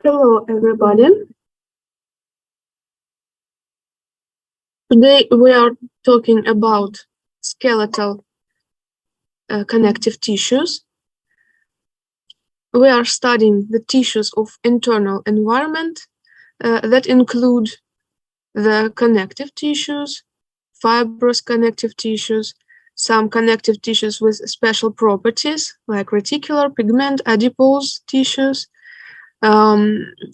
Hello, everybody. Today we are talking about skeletal connective tissues. We are studying the tissues of internal environment that include the connective tissues, fibrous connective tissues, some connective tissues with special properties like reticular, pigment, adipose tissues,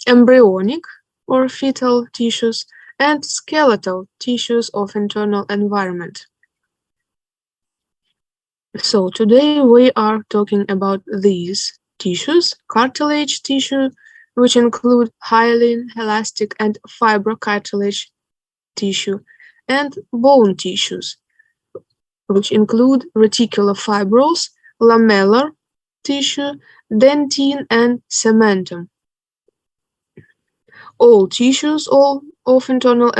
embryonic or fetal tissues, and skeletal tissues of internal environment. So today we are talking about these tissues: cartilage tissue, which include hyaline, elastic, and fibrocartilage tissue, and bone tissues, which include reticular fibrils, lamellar tissue, dentine, and cementum. All tissues of internal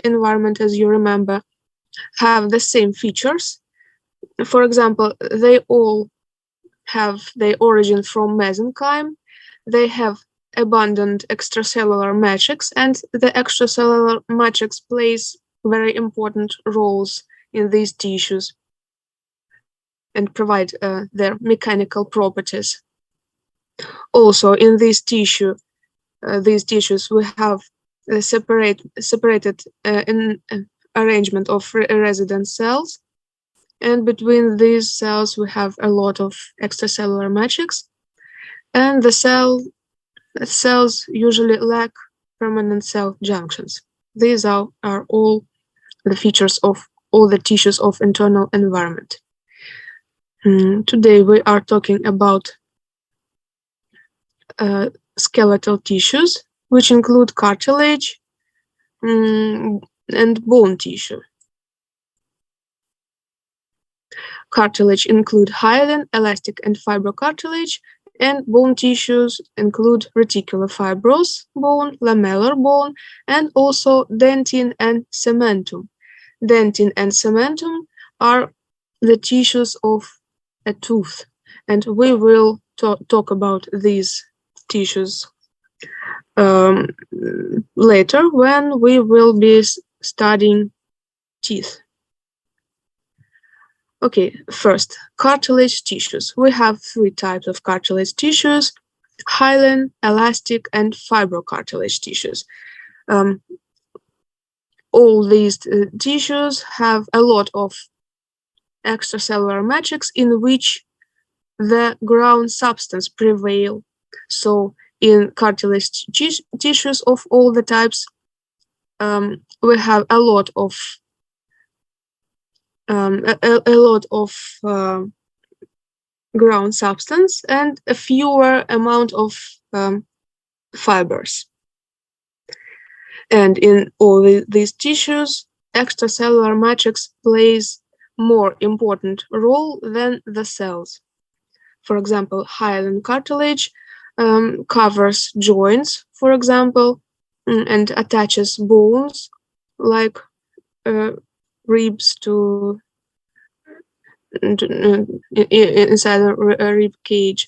environment, as you remember, have the same features. For example, they all have their origin from mesenchyme. They have abundant extracellular matrix, and the extracellular matrix plays very important roles in these tissues and provide their mechanical properties. Also, in these tissues we have separated in arrangement of resident cells, and between these cells we have a lot of extracellular matrix, and the cells usually lack permanent cell junctions. These are all the features of all the tissues of internal environment. Today we are talking about skeletal tissues, which include cartilage and bone tissue. Cartilage include hyaline, elastic, and fibrocartilage, and bone tissues include reticular fibrous bone, lamellar bone, and also dentine and cementum. Dentine and cementum are the tissues of a tooth, and we will talk about these tissues later when we will be studying teeth. Okay, first, cartilage tissues. We have three types of cartilage tissues: hyaline, elastic, and fibrocartilage tissues. All these tissues have a lot of extracellular matrix in which the ground substance prevail. So in cartilage tissues of all the types, we have a lot of ground substance and a fewer amount of fibers. And in all these tissues, extracellular matrix plays more important role than the cells. For example, hyaline cartilage covers joints, for example, and attaches bones like ribs to inside a rib cage.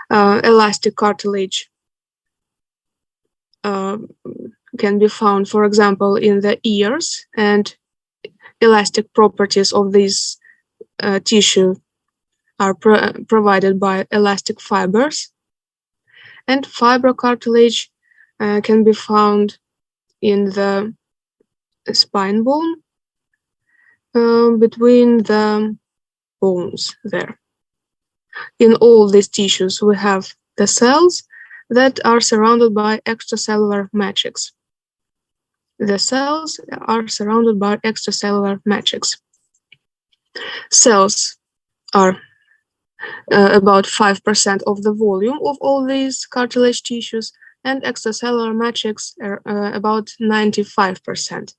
Elastic cartilage can be found, for example, in the ears, and elastic properties of this tissue are provided by elastic fibers. And fibrocartilage can be found in the spine bone between the bones there. In all these tissues, we have the cells that are surrounded by extracellular matrix. The cells are surrounded by extracellular matrix. Cells are about 5% of the volume of all these cartilage tissues, and extracellular matrix are about 95%.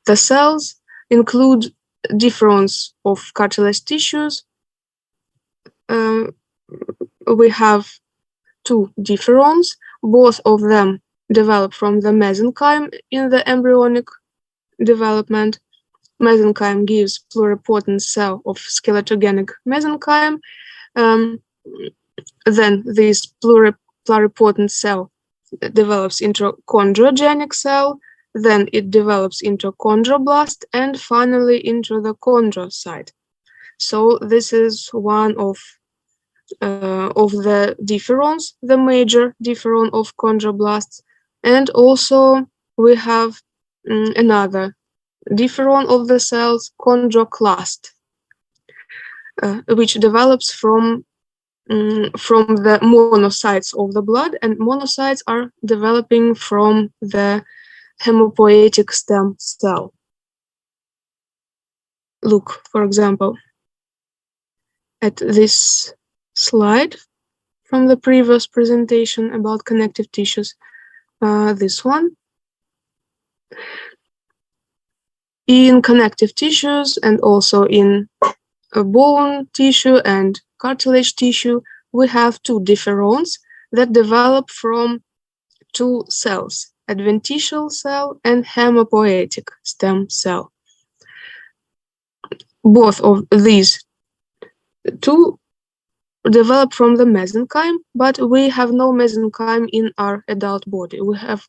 The cells include difference of cartilage tissues. We have two differons, both of them develop from the mesenchyme in the embryonic development. Mesenchyme gives pluripotent cell of skeletogenic mesenchyme. Then this pluripotent cell develops into chondrogenic cell, then it develops into chondroblast, and finally into the chondrocyte. So this is one of the differons, the major differon of chondroblasts, and also we have another differon of the cells, chondroclast, which develops from the monocytes of the blood, and monocytes are developing from the hematopoietic stem cell. Look, for example, at this slide from the previous presentation about connective tissues, this one. In connective tissues and also in bone tissue and cartilage tissue, we have two differons that develop from two cells, adventitial cell and hematopoietic stem cell. Both of these two develop from the mesenchyme, but we have no mesenchyme in our adult body. We have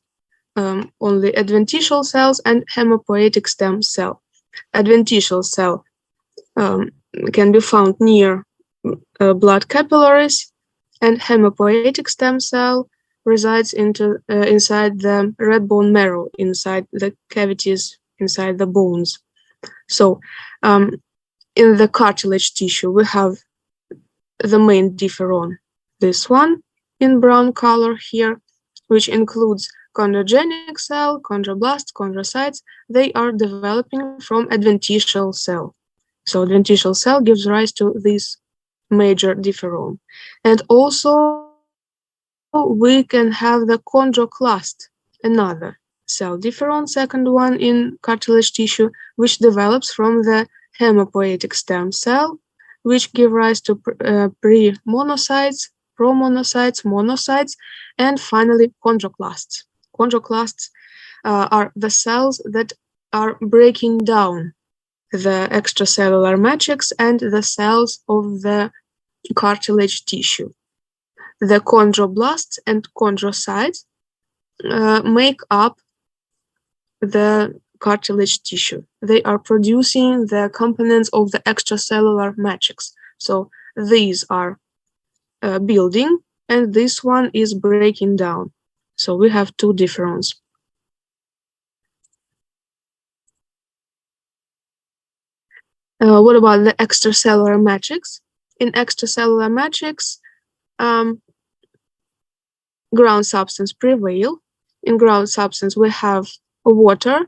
only adventitial cells and hematopoietic stem cell. Adventitial cell can be found near blood capillaries, and hematopoietic stem cell resides inside the red bone marrow, inside the cavities, inside the bones. So in the cartilage tissue, we have the main differon, this one in brown color here, which includes chondrogenic cell, chondroblast, chondrocytes. They are developing from adventitial cell. So adventitial cell gives rise to this major differon. And also we can have the chondroclast, another cell differon, second one in cartilage tissue, which develops from the hematopoietic stem cell, which give rise to pre-monocytes, promonocytes, monocytes, and finally chondroclasts. Chondroclasts are the cells that are breaking down the extracellular matrix and the cells of the cartilage tissue. The chondroblasts and chondrocytes make up the cartilage tissue. They are producing the components of the extracellular matrix. So these are building, and this one is breaking down. So we have two differons. What about the extracellular matrix? In extracellular matrix, ground substance prevail. In ground substance, we have water,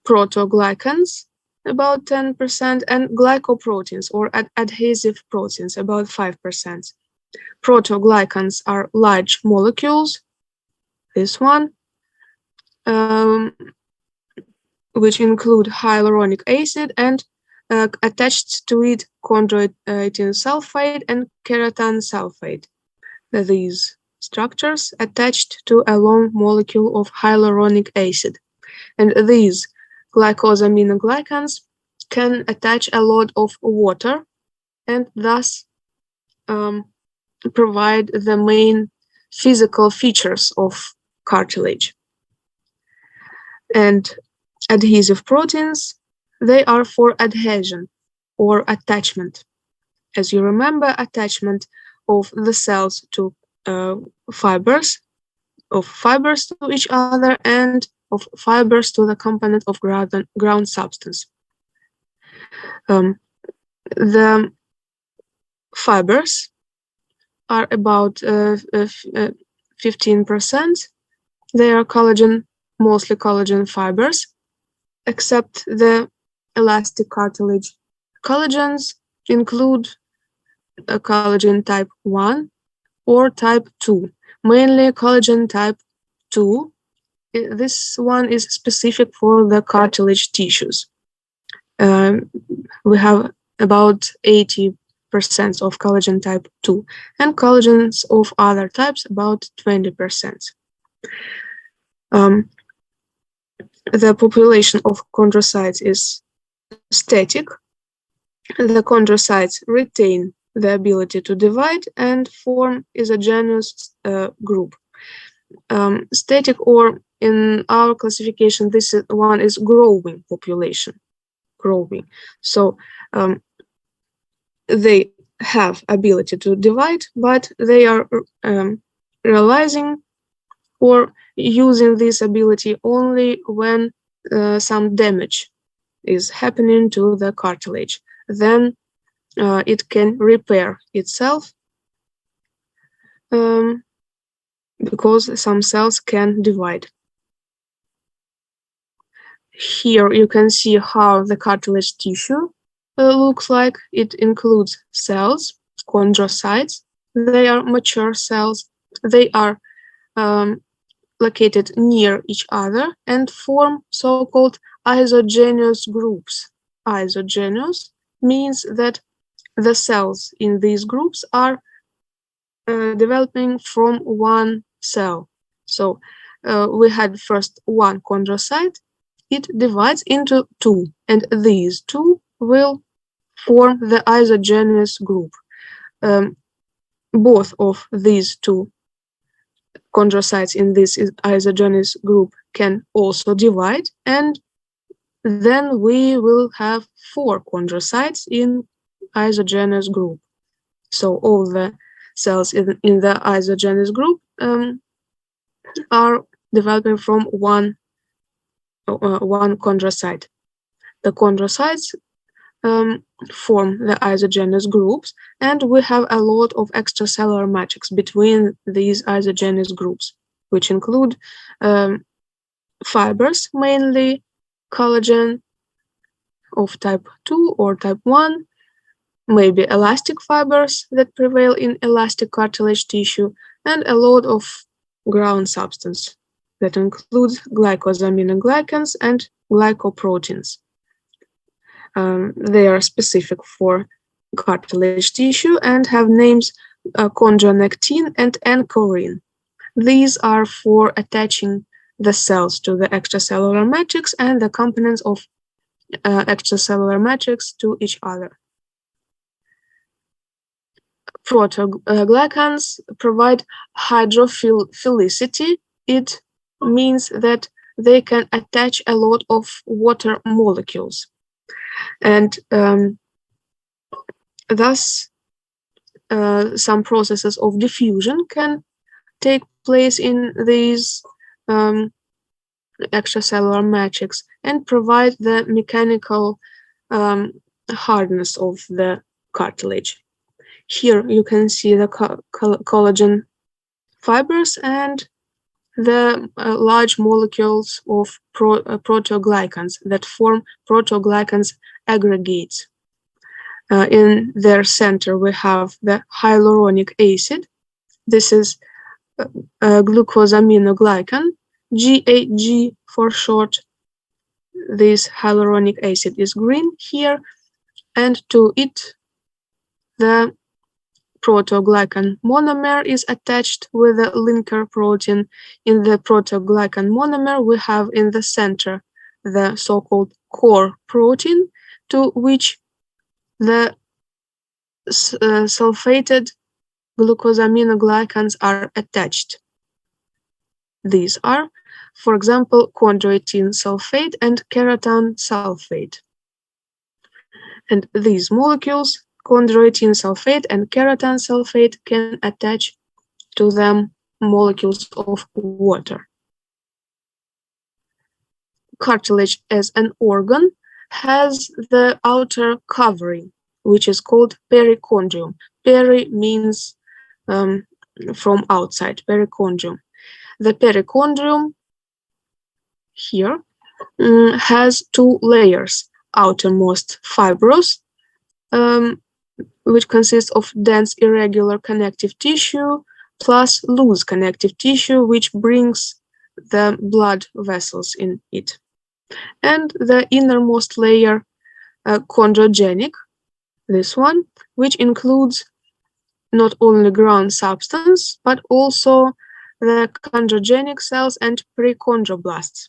protoglycans, about 10%, and glycoproteins or adhesive proteins, about 5%. Protoglycans are large molecules, this one, which include hyaluronic acid and attached to it chondroitin sulfide and keratan sulfide. These structures attached to a long molecule of hyaluronic acid. And these glycosaminoglycans can attach a lot of water and thus provide the main physical features of cartilage. And adhesive proteins, they are for adhesion or attachment. As you remember, attachment of the cells to fibers to each other and of fibers to the component of ground substance. The fibers are about 15%. They are collagen, mostly collagen fibers, except the elastic cartilage. Collagens include a collagen type 1 or type 2, mainly collagen type 2. This one is specific for the cartilage tissues. We have about 80% of collagen type 2, and collagens of other types about 20%. The population of chondrocytes is static. The chondrocytes retain the ability to divide and form isogenous group. Static, or in our classification, this one is growing population, growing. So they have ability to divide, but they are realizing or using this ability only when some damage is happening to the cartilage. Then it can repair itself because some cells can divide. Here you can see how the cartilage tissue looks like. It includes cells, chondrocytes. They are mature cells. They are located near each other and form so-called isogenous groups. Isogenous means that the cells in these groups are developing from one cell. So we had first one chondrocyte. It divides into two, and these two will form the isogenous group. Both of these two chondrocytes in this isogenous group can also divide, and then we will have 4 chondrocytes in isogenous group. So all the cells in the isogenous group are developing from one chondrocyte. The chondrocytes form the isogenous groups, and we have a lot of extracellular matrix between these isogenous groups, which include fibers, mainly collagen of type 2 or type 1, maybe elastic fibers that prevail in elastic cartilage tissue, and a lot of ground substance that includes glycosaminoglycans and glycoproteins. They are specific for cartilage tissue and have names chondronectin and anchorin. These are for attaching the cells to the extracellular matrix and the components of extracellular matrix to each other. Protoglycans provide hydrophilicity. It means that they can attach a lot of water molecules. And thus, some processes of diffusion can take place in these extracellular matrix and provide the mechanical hardness of the cartilage. Here you can see the collagen fibers and the large molecules of protoglycans that form protoglycans aggregates. In their center, we have the hyaluronic acid. This is glucosaminoglycan, GAG for short. This hyaluronic acid is green here, and to it, the protoglycan monomer is attached with a linker protein. In the protoglycan monomer, we have in the center the so-called core protein, to which the sulfated glucosaminoglycans are attached. These are, for example, chondroitin sulfate and keratan sulfate. And these molecules, chondroitin sulfate and keratan sulfate, can attach to them molecules of water. Cartilage as an organ has the outer covering, which is called perichondrium. Peri means from outside, perichondrium. The perichondrium here has 2 layers, outermost fibrous, which consists of dense irregular connective tissue plus loose connective tissue, which brings the blood vessels in it. And the innermost layer, chondrogenic, this one, which includes not only ground substance, but also the chondrogenic cells and prechondroblasts.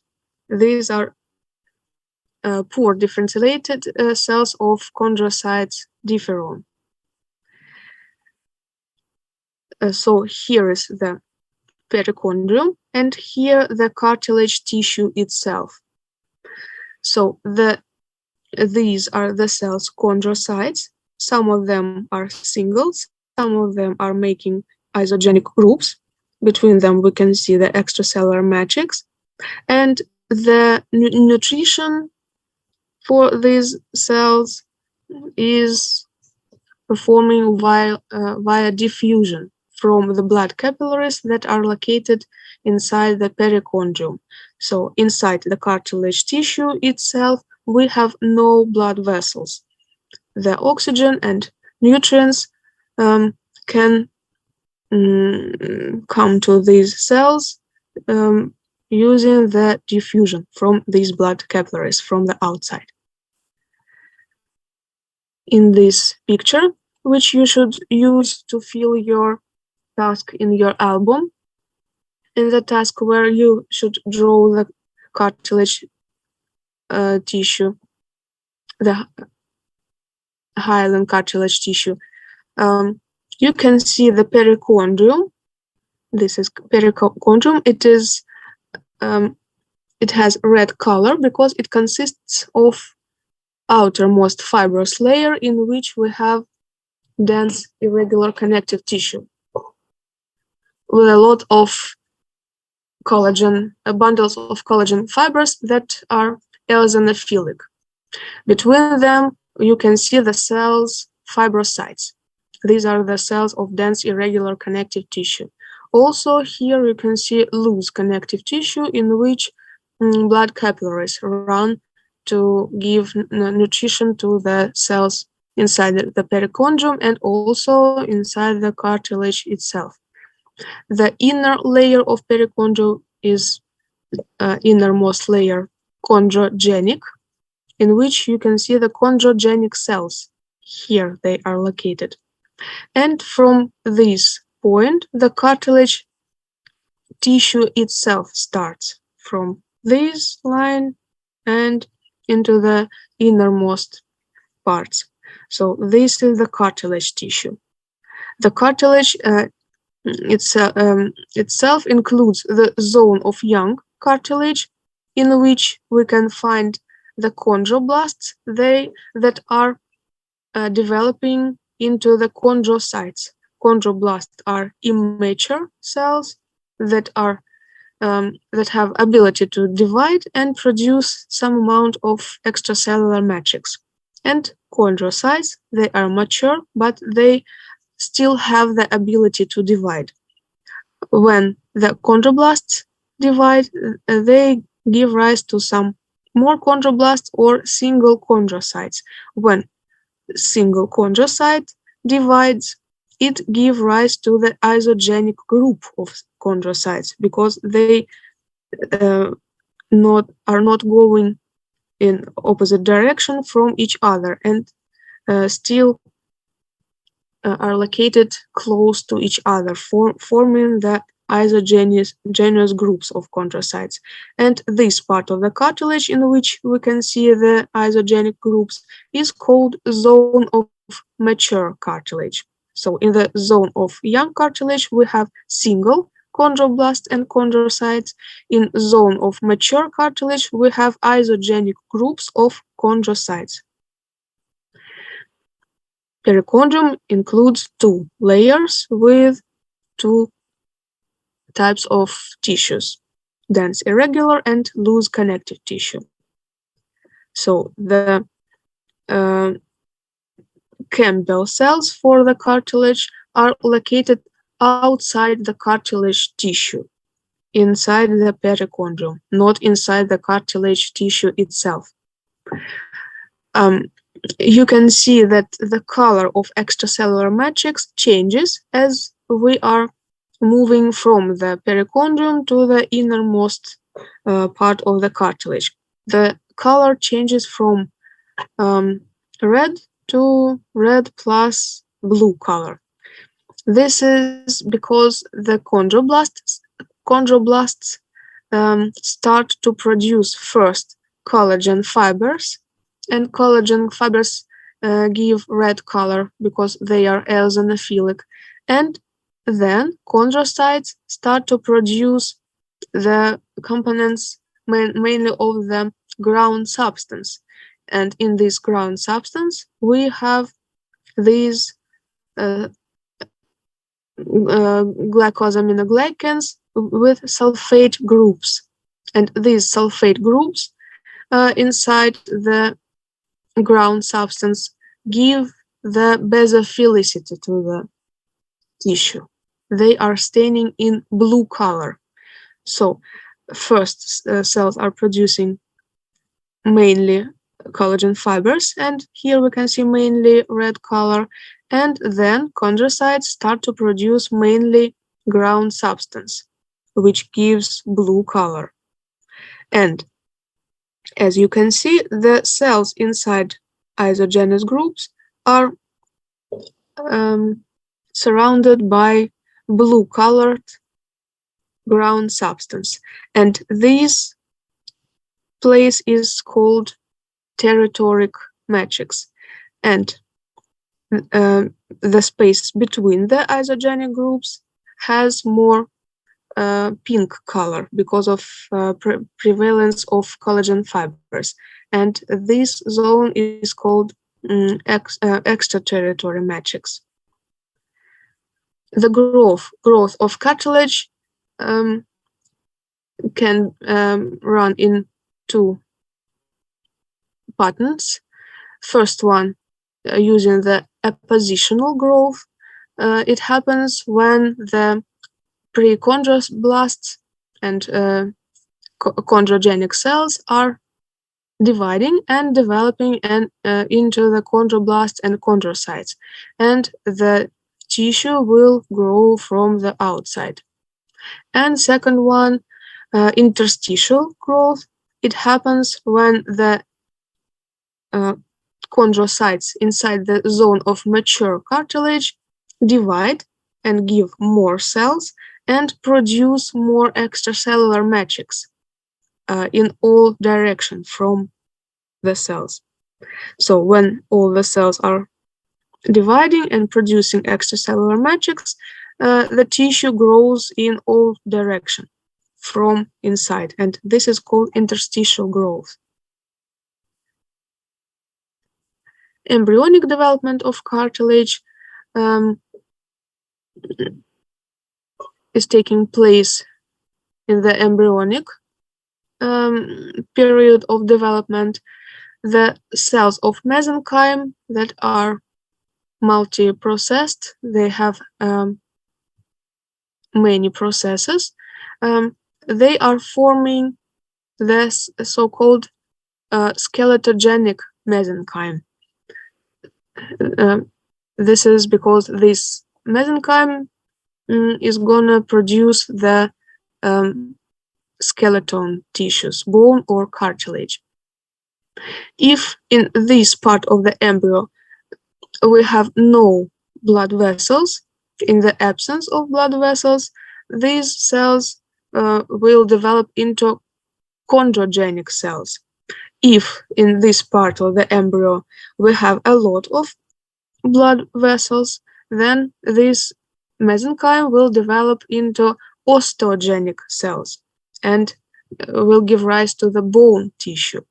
These are poor differentiated cells of chondrocytes differome. So here is the perichondrium, and here the cartilage tissue itself. So these are the cells chondrocytes. Some of them are single, some of them are making isogenic groups. Between them, we can see the extracellular matrix. And the nutrition for these cells is performing via diffusion from the blood capillaries that are located inside the perichondrium. So inside the cartilage tissue itself, we have no blood vessels. The oxygen and nutrients can come to these cells using the diffusion from these blood capillaries from the outside. In this picture, which you should use to fill your task in your album, in the task where you should draw the cartilage tissue, the hyaline cartilage tissue, you can see the perichondrium. This is perichondrium. It has red color because it consists of outermost fibrous layer in which we have dense irregular connective tissue with a lot of collagen, bundles of collagen fibers that are eosinophilic. Between them, you can see the cells fibrocytes. These are the cells of dense irregular connective tissue. Also, here you can see loose connective tissue in which blood capillaries run to give nutrition to the cells inside the perichondrium and also inside the cartilage itself. The inner layer of perichondrium is innermost layer chondrogenic, in which you can see the chondrogenic cells. Here they are located. And from this point, the cartilage tissue itself starts from this line and into the innermost parts. So this is the cartilage tissue. The cartilage itself includes the zone of young cartilage, in which we can find the chondroblasts that are developing into the chondrocytes. Chondroblasts are immature cells that have ability to divide and produce some amount of extracellular matrix. And chondrocytes, they are mature, but they still have the ability to divide. When the chondroblasts divide, they give rise to some more chondroblasts or single chondrocytes. When single chondrocyte divides, it gives rise to the isogenic group of chondrocytes because they are not going in opposite direction from each other and still are located close to each other, forming the isogenous groups of chondrocytes. And this part of the cartilage in which we can see the isogenic groups is called zone of mature cartilage. So in the zone of young cartilage, we have single chondroblasts and chondrocytes. In zone of mature cartilage, we have isogenic groups of chondrocytes. Perichondrium includes two layers with two types of tissues, dense irregular and loose connective tissue. So the Campbell cells for the cartilage are located outside the cartilage tissue, inside the perichondrium, not inside the cartilage tissue itself. You can see that the color of extracellular matrix changes as we are moving from the perichondrium to the innermost part of the cartilage. The color changes from red to red plus blue color. This is because the chondroblasts start to produce first collagen fibers, and collagen fibers give red color because they are eosinophilic, and Then chondrocytes start to produce the components, mainly of the ground substance. And in this ground substance, we have these glycosaminoglycans with sulfate groups. And these sulfate groups inside the ground substance give the basophilicity to the tissue. They are staining in blue color. So first cells are producing mainly collagen fibers, and here we can see mainly red color, and then chondrocytes start to produce mainly ground substance, which gives blue color. And as you can see, the cells inside isogenous groups are surrounded by blue-colored ground substance, and this place is called territoric matrix, and the space between the isogenic groups has more pink color because of prevalence of collagen fibers, and this zone is called extraterritory matrix. The growth of cartilage can run in two patterns. First one, using the appositional growth. It happens when the pre-chondroblasts and chondrogenic cells are dividing and developing into the chondroblasts and chondrocytes, and the tissue will grow from the outside. And second one, interstitial growth. It happens when the chondrocytes inside the zone of mature cartilage divide and give more cells and produce more extracellular matrix in all directions from the cells. So when all the cells are dividing and producing extracellular matrix, the tissue grows in all directions from inside, and this is called interstitial growth. Embryonic development of cartilage is taking place in the embryonic period of development. The cells of mesenchyme that are multi-processed, they have many processes. They are forming this so-called skeletogenic mesenchyme. This is because this mesenchyme is gonna produce the skeleton tissues, bone or cartilage. If in this part of the embryo we have no blood vessels, in the absence of blood vessels, these cells will develop into chondrogenic cells. If in this part of the embryo we have a lot of blood vessels, then this mesenchyme will develop into osteogenic cells and will give rise to the bone tissue.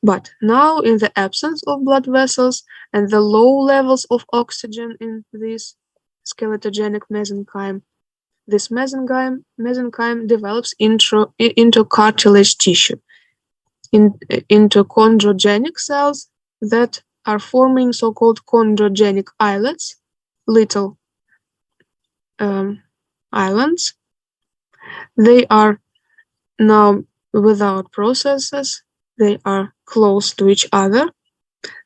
But now, in the absence of blood vessels and the low levels of oxygen in this skeletogenic mesenchyme, this mesenchyme develops into cartilage tissue, into chondrogenic cells that are forming so-called chondrogenic islets, little islands. They are now without processes, they are close to each other,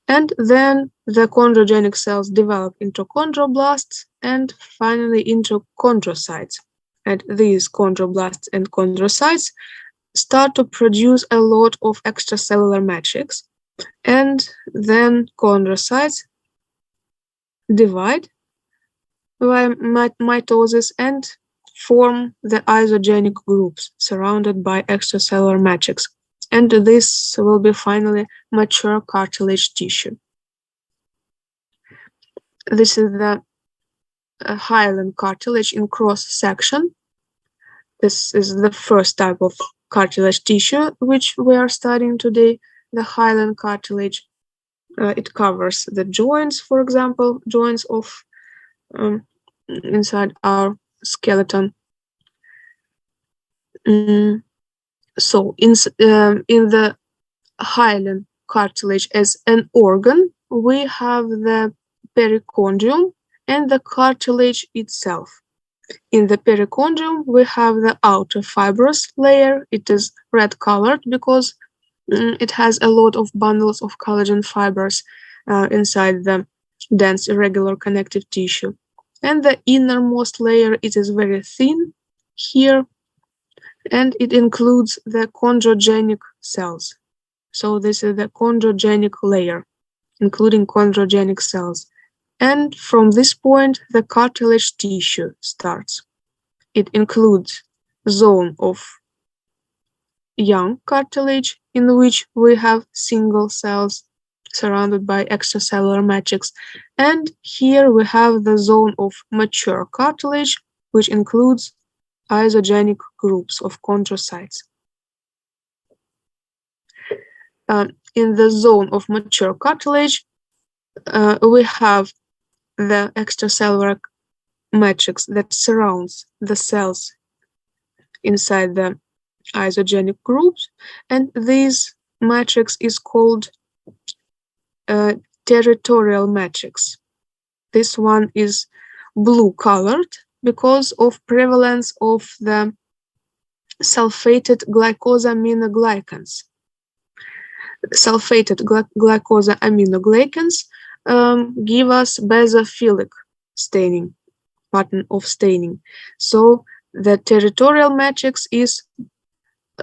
and then the chondrogenic cells develop into chondroblasts and finally into chondrocytes. And these chondroblasts and chondrocytes start to produce a lot of extracellular matrix, and then chondrocytes divide by mitosis and form the isogenic groups surrounded by extracellular matrix, and this will be finally mature cartilage tissue. This is the hyaline cartilage in cross-section. This is the first type of cartilage tissue which we are studying today, the hyaline cartilage. It covers the joints, for example, joints of inside our skeleton. So in the hyaline cartilage as an organ, we have the perichondrium and the cartilage itself. In the perichondrium, we have the outer fibrous layer. It is red colored because it has a lot of bundles of collagen fibers inside the dense irregular connective tissue. And the innermost layer, it is very thin here, and it includes the chondrogenic cells. So this is the chondrogenic layer, including chondrogenic cells. And from this point, the cartilage tissue starts. It includes zone of young cartilage, in which we have single cells surrounded by extracellular matrix. And here we have the zone of mature cartilage, which includes isogenic groups of chondrocytes. In the zone of mature cartilage, we have the extracellular matrix that surrounds the cells inside the isogenic groups, and this matrix is called territorial matrix. This one is blue colored because of prevalence of the sulfated glycosaminoglycans. Sulfated glycosaminoglycans give us basophilic staining, pattern of staining. So the territorial matrix is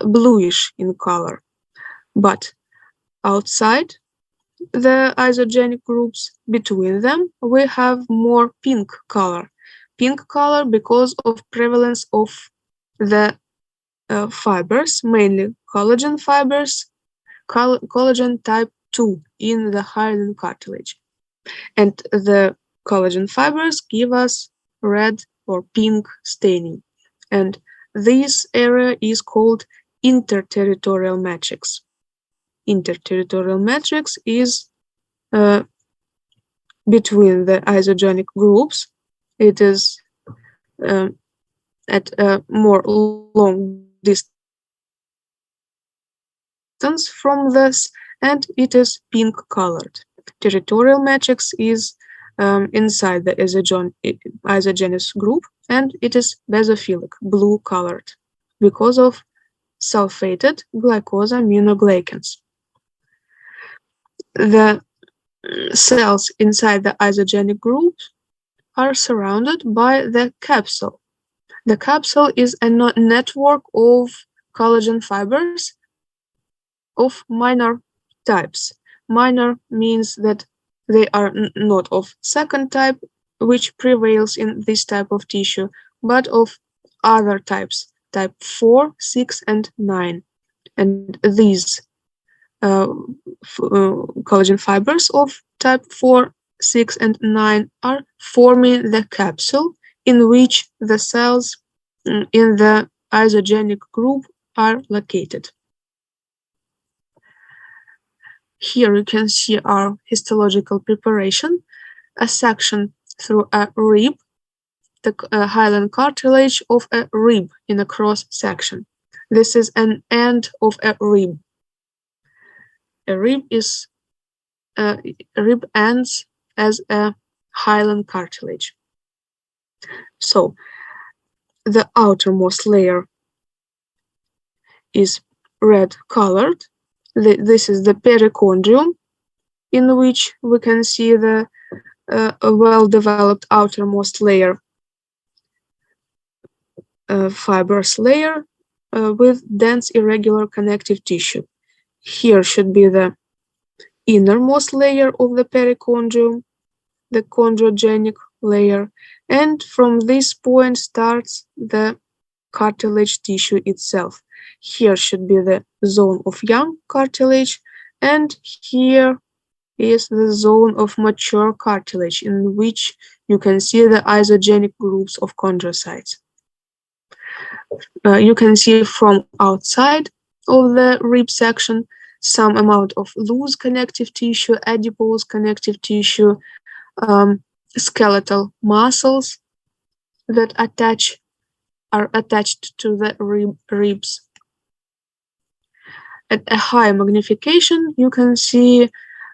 bluish in color, but outside the isogenic groups, between them, we have more pink color. Pink color because of prevalence of the fibers, mainly collagen fibers, collagen type 2 in the hyaline cartilage. And the collagen fibers give us red or pink staining. And this area is called interterritorial matrix. Interterritorial matrix is between the isogenic groups. It is at a more long distance from this, and it is pink colored. Territorial matrix is inside the isogenous group, and it is basophilic, blue colored, because of sulfated glycosaminoglycans. The cells inside the isogenic group are surrounded by the capsule. The capsule is a network of collagen fibers of minor types. Minor means that they are not of second type, which prevails in this type of tissue, but of other types, type 4, 6, and 9. And these collagen fibers of type 4, 6, and 9 are forming the capsule in which the cells in the isogenic group are located. Here you can see our histological preparation, a section through a rib, the hyaline cartilage of a rib in a cross section. This is an end of a rib. A rib ends as a hyaline cartilage. So the outermost layer is red colored. This is the perichondrium, in which we can see the well-developed outermost layer, fibrous layer with dense irregular connective tissue. Here should be the innermost layer of the perichondrium, the chondrogenic layer, and from this point starts the cartilage tissue itself. Here should be the zone of young cartilage, and here is the zone of mature cartilage, in which you can see the isogenic groups of chondrocytes. You can see from outside of the rib section some amount of loose connective tissue, adipose connective tissue, skeletal muscles that are attached to the ribs. At a high magnification, you can see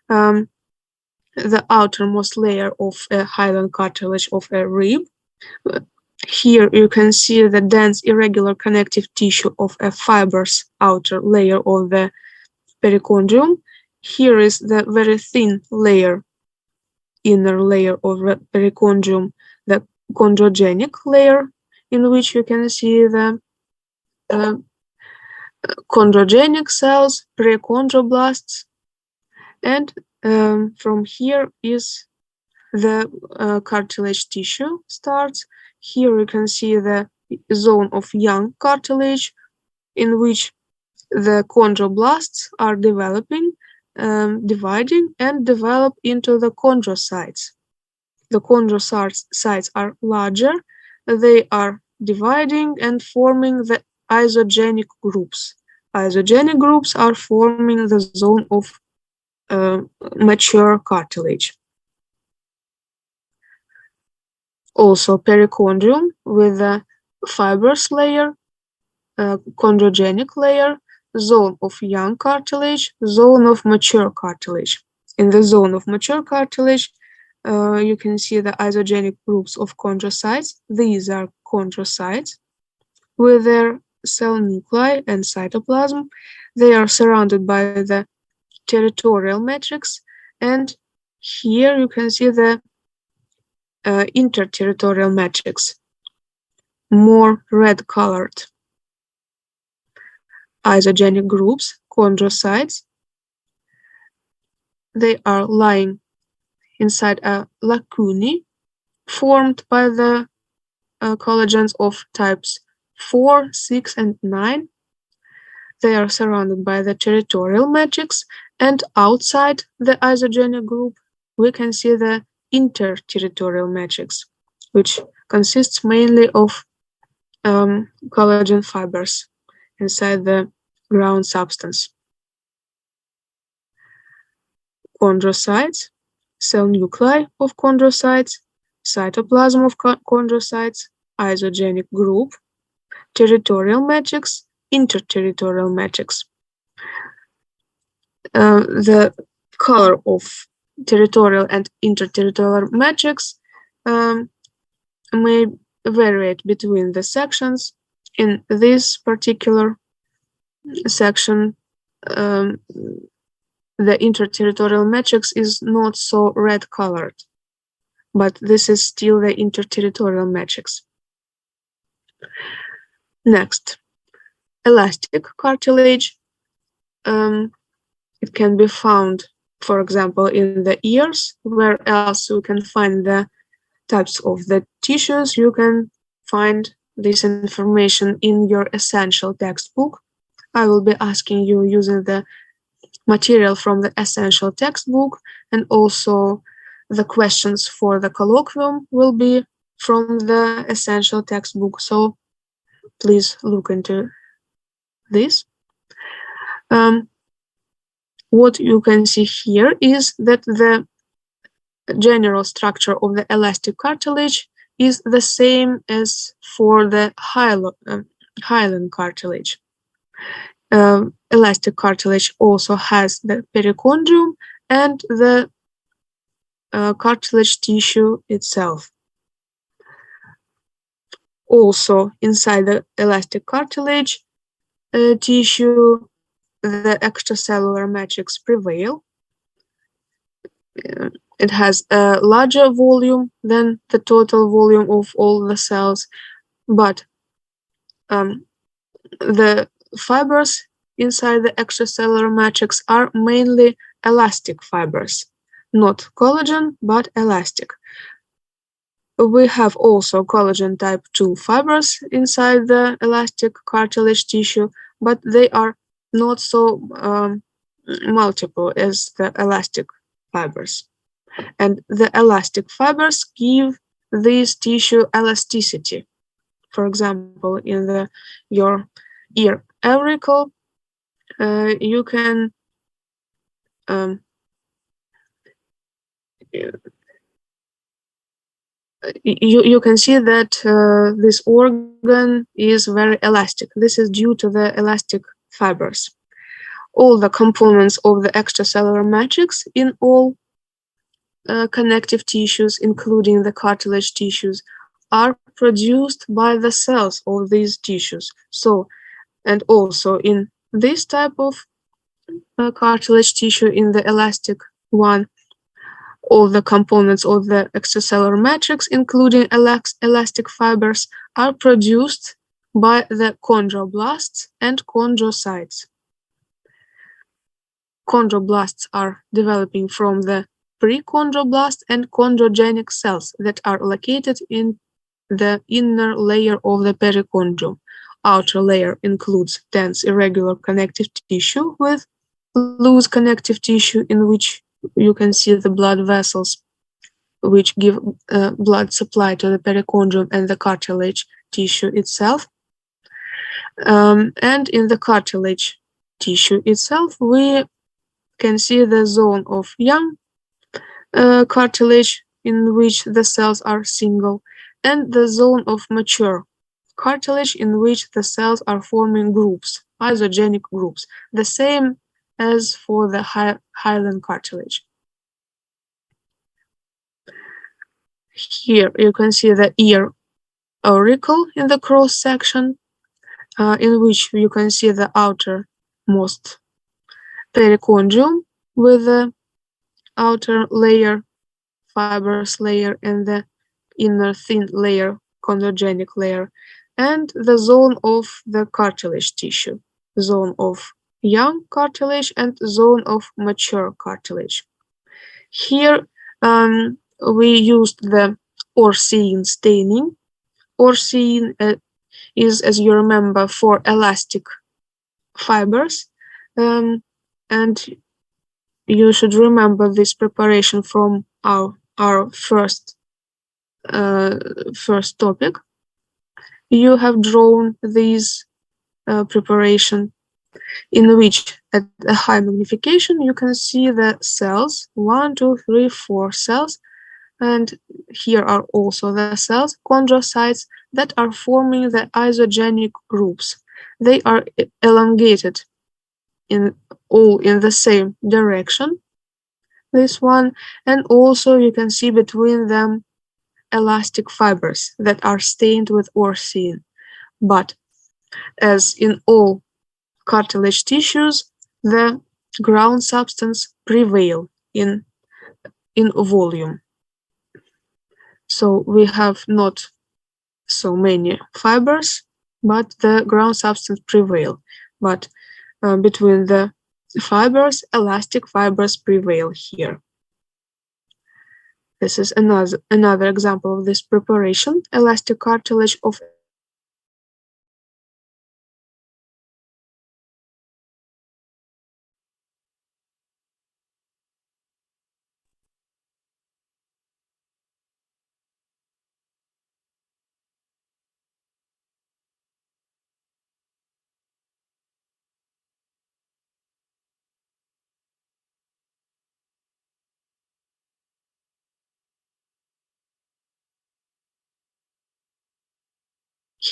the outermost layer of a hyaline cartilage of a rib. Here you can see the dense irregular connective tissue of a fibrous outer layer of the perichondrium. Here is the very thin layer, inner layer of the perichondrium, the chondrogenic layer, in which you can see the chondrogenic cells, prechondroblasts, and from here is the cartilage tissue starts. Here you can see the zone of young cartilage, in which the chondroblasts are developing, dividing, and develop into the chondrocytes. The chondrocytes are larger. They are dividing and forming the isogenic groups. Isogenic groups are forming the zone of mature cartilage. Also perichondrium with a fibrous layer, chondrogenic layer, zone of young cartilage, zone of mature cartilage. In the zone of mature cartilage, you can see the isogenic groups of chondrocytes. These are chondrocytes with their cell nuclei and cytoplasm. They are surrounded by the territorial matrix, and here you can see the interterritorial matrix, more red-colored. Isogenic groups, chondrocytes, they are lying inside a lacunae formed by the collagens of types 4, 6, and 9. They are surrounded by the territorial matrix, and outside the isogenic group, we can see the interterritorial matrix, which consists mainly of collagen fibers inside the ground substance. Chondrocytes, cell nuclei of chondrocytes, cytoplasm of chondrocytes, isogenic group, territorial matrix, interterritorial matrix. The color of territorial and interterritorial matrix may vary between the sections. In this particular section, the interterritorial matrix is not so red-colored, but this is still the interterritorial matrix. Next, elastic cartilage. It can be found, for example, in the ears. Where else we can find the types of the tissues? You can find this information in your essential textbook. I will be asking you using the material from the essential textbook, and also the questions for the colloquium will be from the essential textbook. So please look into this. What you can see here is that the general structure of the elastic cartilage is the same as for the hyaline cartilage. Elastic cartilage also has the perichondrium and the cartilage tissue itself. Also, inside the elastic cartilage tissue, the extracellular matrix prevail. It has a larger volume than the total volume of all the cells, but the fibers inside the extracellular matrix are mainly elastic fibers, not collagen, but elastic. We have also collagen type 2 fibers inside the elastic cartilage tissue, but they are not so multiple as the elastic fibers. And the elastic fibers give this tissue elasticity. For example, in your ear auricle, you can you can see that this organ is very elastic. This is due to the elastic fibers. All the components of the extracellular matrix in all connective tissues, including the cartilage tissues, are produced by the cells of these tissues. So, and also in this type of cartilage tissue, in the elastic one, all the components of the extracellular matrix, including elastic fibers, are produced by the chondroblasts and chondrocytes. Chondroblasts are developing from the prechondroblast and chondrogenic cells that are located in the inner layer of the perichondrium. Outer layer includes dense irregular connective tissue with loose connective tissue in which you can see the blood vessels which give blood supply to the perichondrium and the cartilage tissue itself. And in the cartilage tissue itself, we can see the zone of young cartilage in which the cells are single, and the zone of mature cartilage in which the cells are forming groups, isogenic groups, the same as for the hyaline cartilage. Here you can see the ear auricle in the cross section, in which you can see the outermost perichondrium with the outer layer, fibrous layer, and the inner thin layer, chondrogenic layer, and the zone of the cartilage tissue, zone of young cartilage and zone of mature cartilage. Here we used the Orsein staining. Orsein is, as you remember, for elastic fibers, and you should remember this preparation from our first topic. You have drawn this preparation in which at a high magnification you can see the cells, 1, 2, 3, 4 cells, and here are also the cells, chondrocytes, that are forming the isogenic groups. They are elongated all in the same direction, this one, and also you can see between them elastic fibers that are stained with Orsein. But as in all cartilage tissues, the ground substance prevail in volume. So we have not so many fibers, but the ground substance prevail. But between the fibers, elastic fibers prevail here. This is another example of this preparation, elastic cartilage of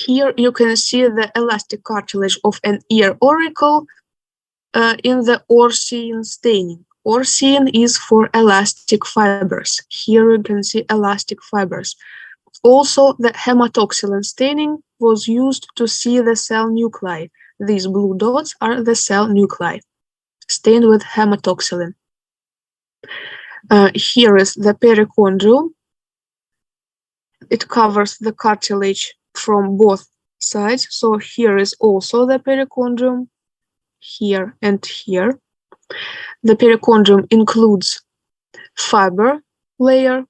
Here you can see the elastic cartilage of an ear auricle in the Orsein staining. Orsein is for elastic fibers. Here you can see elastic fibers. Also, the hematoxylin staining was used to see the cell nuclei. These blue dots are the cell nuclei, stained with hematoxylin. Here is the perichondrium. It covers the cartilage from both sides. So here is also the perichondrium, here and here. The perichondrium includes fibrous layer,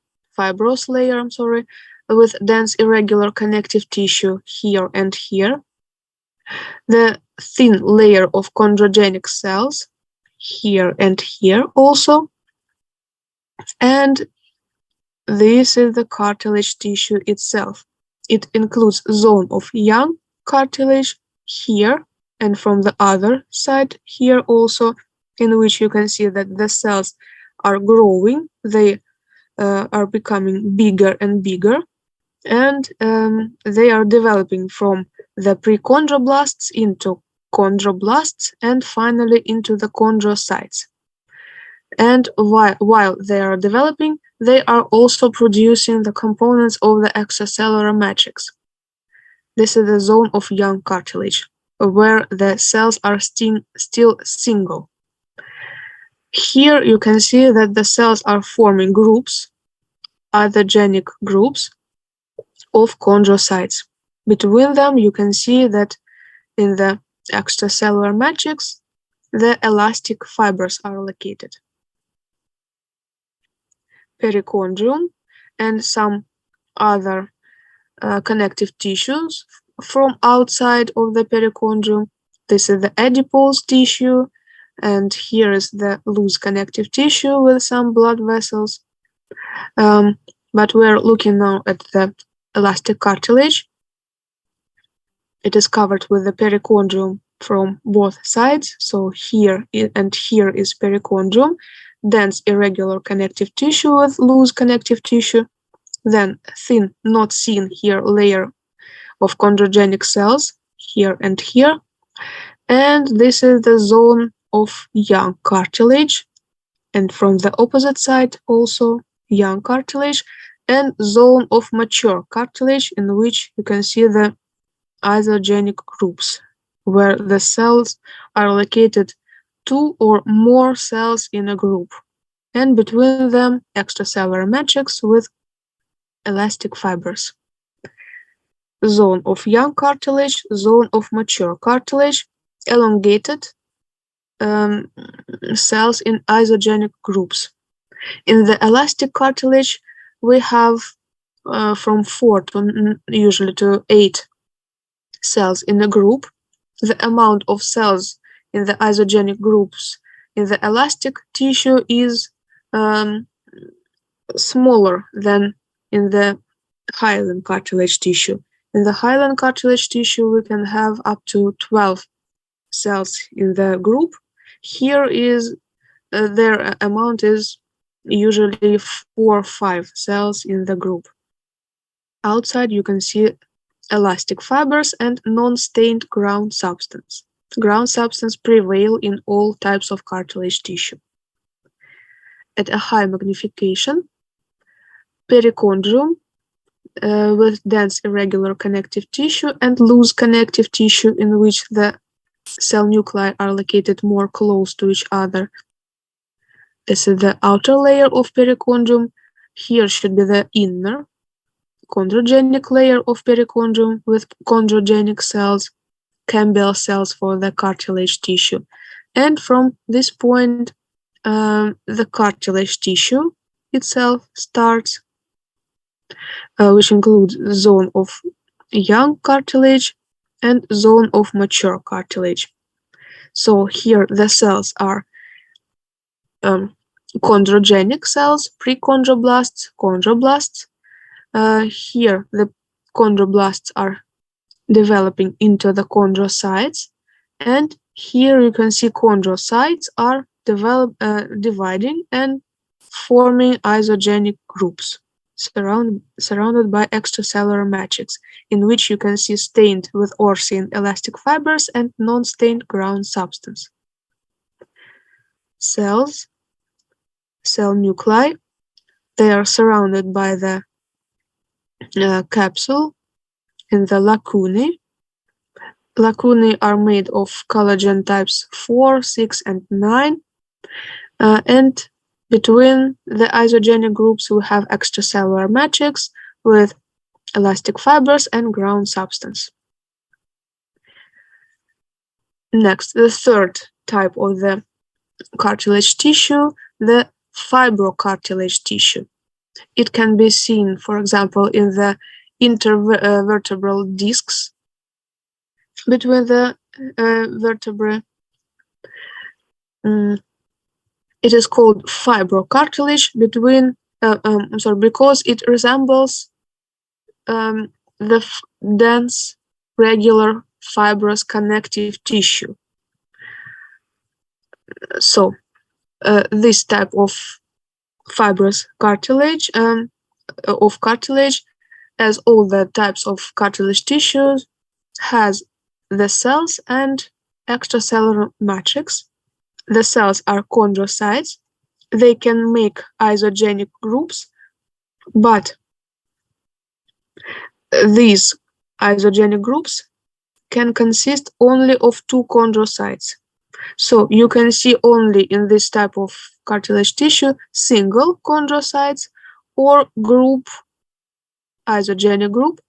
with dense irregular connective tissue here and here. The thin layer of chondrogenic cells here and here also. And this is the cartilage tissue itself. It includes zone of young cartilage here, and from the other side here also, in which you can see that the cells are growing, they are becoming bigger and bigger, and they are developing from the prechondroblasts into chondroblasts and finally into the chondrocytes. And while they are developing, they are also producing the components of the extracellular matrix. This is the zone of young cartilage, where the cells are still single. Here you can see that the cells are forming groups, autogenic groups of chondrocytes. Between them, you can see that in the extracellular matrix, the elastic fibers are located. Perichondrium and some other connective tissues from outside of the perichondrium. This is the adipose tissue, and here is the loose connective tissue with some blood vessels. But we're looking now at the elastic cartilage. It is covered with the perichondrium from both sides. So here and here is perichondrium, dense irregular connective tissue with loose connective tissue, then thin, not seen here, layer of chondrogenic cells here and here. And this is the zone of young cartilage, and from the opposite side also young cartilage, and zone of mature cartilage, in which you can see the isogenic groups, where the cells are located 2 or more cells in a group, and between them extracellular matrix with elastic fibers. Zone of young cartilage, zone of mature cartilage, elongated cells in isogenic groups. In the elastic cartilage, we have from 4 to usually to 8 cells in a group. The amount of cells in the isogenic groups in the elastic tissue is smaller than in the hyaline cartilage tissue. In the hyaline cartilage tissue, we can have up to 12 cells in the group. Here is their amount is usually 4 or 5 cells in the group. Outside, you can see elastic fibers and non-stained ground substance. Ground substance prevail in all types of cartilage tissue. At a high magnification, perichondrium with dense irregular connective tissue and loose connective tissue in which the cell nuclei are located more close to each other. This is the outer layer of perichondrium. Here should be the inner chondrogenic layer of perichondrium with chondrogenic cells, cambial cells for the cartilage tissue. And from this point, the cartilage tissue itself starts, which includes zone of young cartilage and zone of mature cartilage. So here the cells are chondrogenic cells, prechondroblasts, chondroblasts. Here the chondroblasts are developing into the chondrocytes, and here you can see chondrocytes are dividing and forming isogenic groups surrounded by extracellular matrix, in which you can see stained with orthine elastic fibers and non-stained ground substance. Cells, cell nuclei, they are surrounded by the capsule in the lacunae. Lacunae are made of collagen types 4, 6, and 9, and between the isogenic groups we have extracellular matrix with elastic fibers and ground substance. Next, the third type of the cartilage tissue, the fibrocartilage tissue. It can be seen, for example, in the intervertebral discs between the vertebrae. It is called fibrocartilage because it resembles the dense, regular, fibrous connective tissue. So this type of fibrous cartilage, as all the types of cartilage tissues, has the cells and extracellular matrix. The cells are chondrocytes. They can make isogenic groups, but these isogenic groups can consist only of two chondrocytes. So you can see only in this type of cartilage tissue single chondrocytes or group, isogenic group,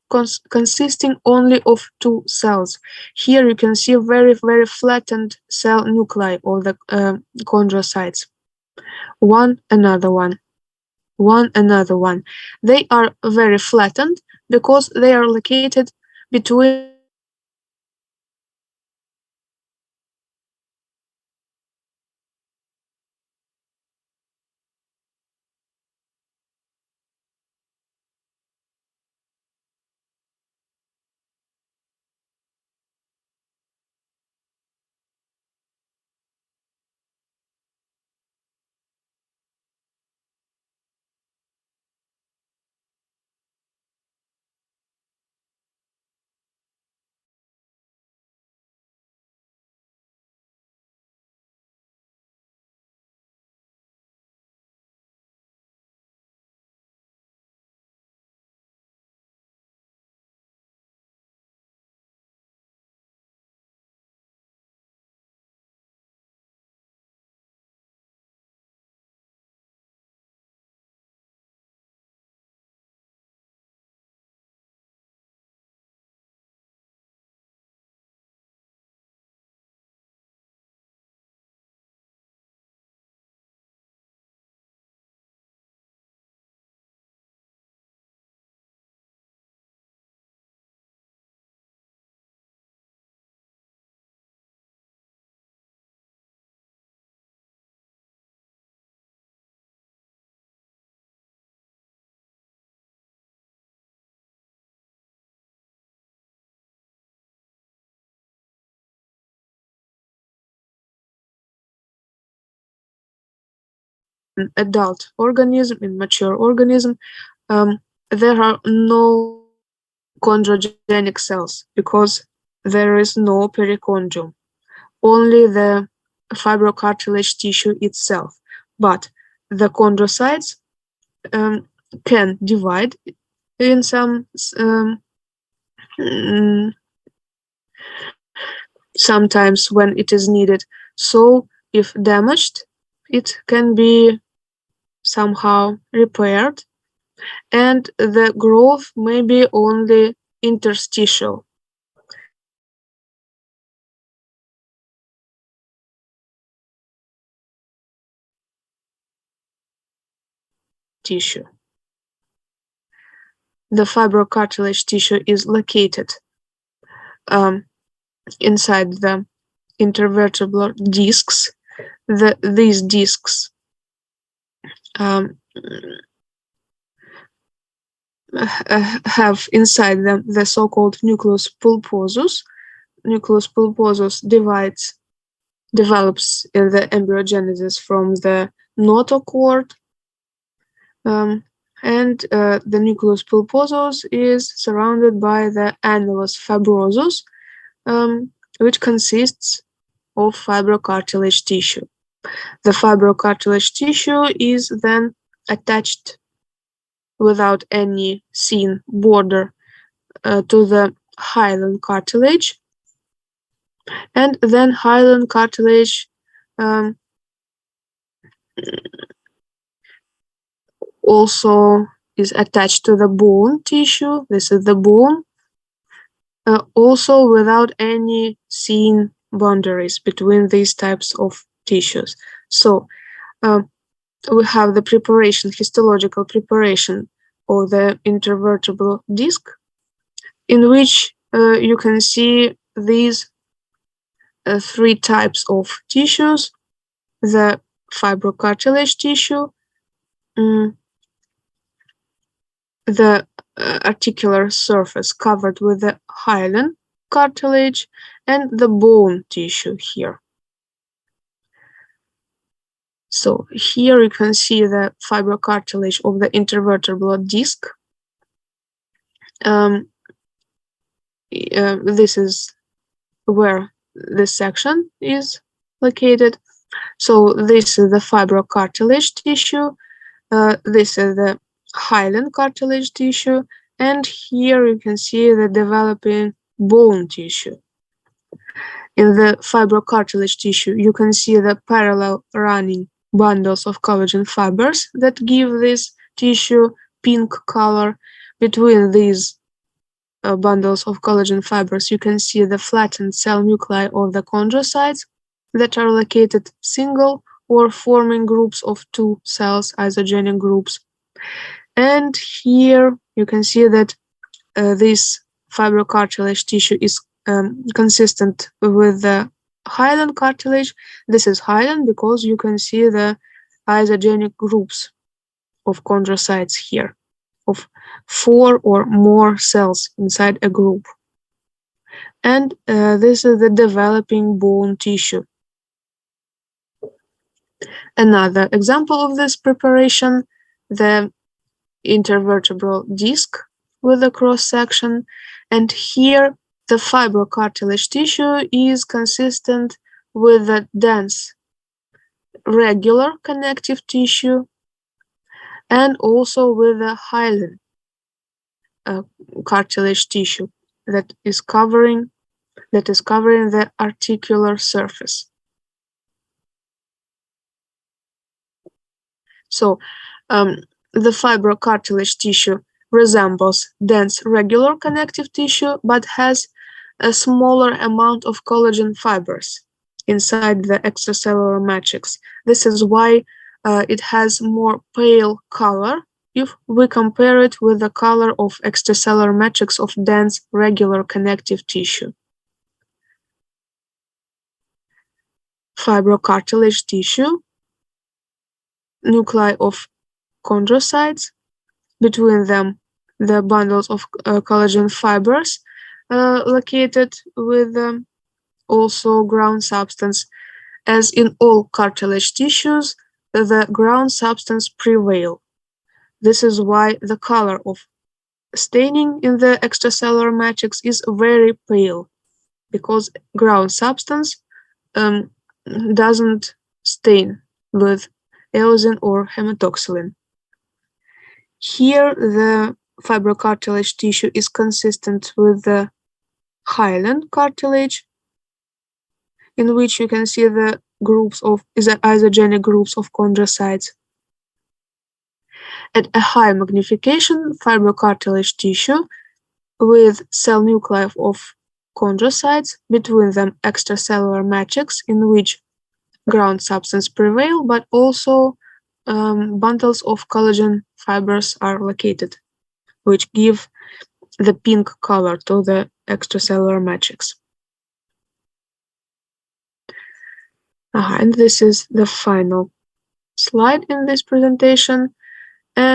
consisting only of two cells. Here you can see very, very flattened cell nuclei of the chondrocytes. One another one. They are very flattened because they are located between the chondrocytes adult organism, in mature organism, there are no chondrogenic cells because there is no perichondrium, only the fibrocartilage tissue itself. But the chondrocytes can divide in some sometimes when it is needed. So if damaged, it can be somehow repaired, and the growth may be only interstitial. Tissue. The fibrocartilage tissue is located inside the intervertebral discs. These discs have inside them the so-called nucleus pulposus. Nucleus pulposus develops in the embryogenesis from the notochord, and the nucleus pulposus is surrounded by the annulus fibrosus, which consists of fibrocartilage tissue. The fibrocartilage tissue is then attached without any seen border to the hyaline cartilage, and then hyaline cartilage also is attached to the bone tissue. This is the bone, also without any seen boundaries between these types of tissues. So we have the preparation, histological preparation of the intervertebral disc, in which you can see these three types of tissues: the fibrocartilage tissue, the articular surface covered with the hyaline cartilage, and the bone tissue here. So here you can see the fibrocartilage of the intervertebral disc. This is where this section is located. So this is the fibrocartilage tissue. This is the hyaline cartilage tissue, and here you can see the developing bone tissue. In the fibrocartilage tissue, you can see the parallel running bundles of collagen fibers that give this tissue pink color. Between these bundles of collagen fibers, you can see the flattened cell nuclei of the chondrocytes that are located single or forming groups of two cells, isogenic groups. And here you can see that this fibrocartilage tissue is consistent with the hyaline cartilage. This is hyaline because you can see the isogenic groups of chondrocytes here, of 4 or more cells inside a group. And this is the developing bone tissue. Another example of this preparation, the intervertebral disc with a cross section, and here the fibrocartilage tissue is consistent with the dense regular connective tissue and also with the hyaline cartilage tissue that is covering the articular surface. So the fibrocartilage tissue resembles dense regular connective tissue but has a smaller amount of collagen fibers inside the extracellular matrix. This is why it has more pale color if we compare it with the color of extracellular matrix of dense regular connective tissue. Fibrocartilage tissue, nuclei of chondrocytes, between them the bundles of collagen fibers located with also ground substance. As in all cartilage tissues, the ground substance prevail. This is why the color of staining in the extracellular matrix is very pale, because ground substance doesn't stain with eosin or hematoxylin. Here, the fibrocartilage tissue is consistent with the hyaline cartilage, in which you can see the groups of isogenic groups of chondrocytes. At a high magnification, fibrocartilage tissue with cell nuclei of chondrocytes, between them extracellular matrix in which ground substance prevail, but also bundles of collagen fibers are located, which give the pink color to the extracellular matrix. And this is the final slide in this presentation. And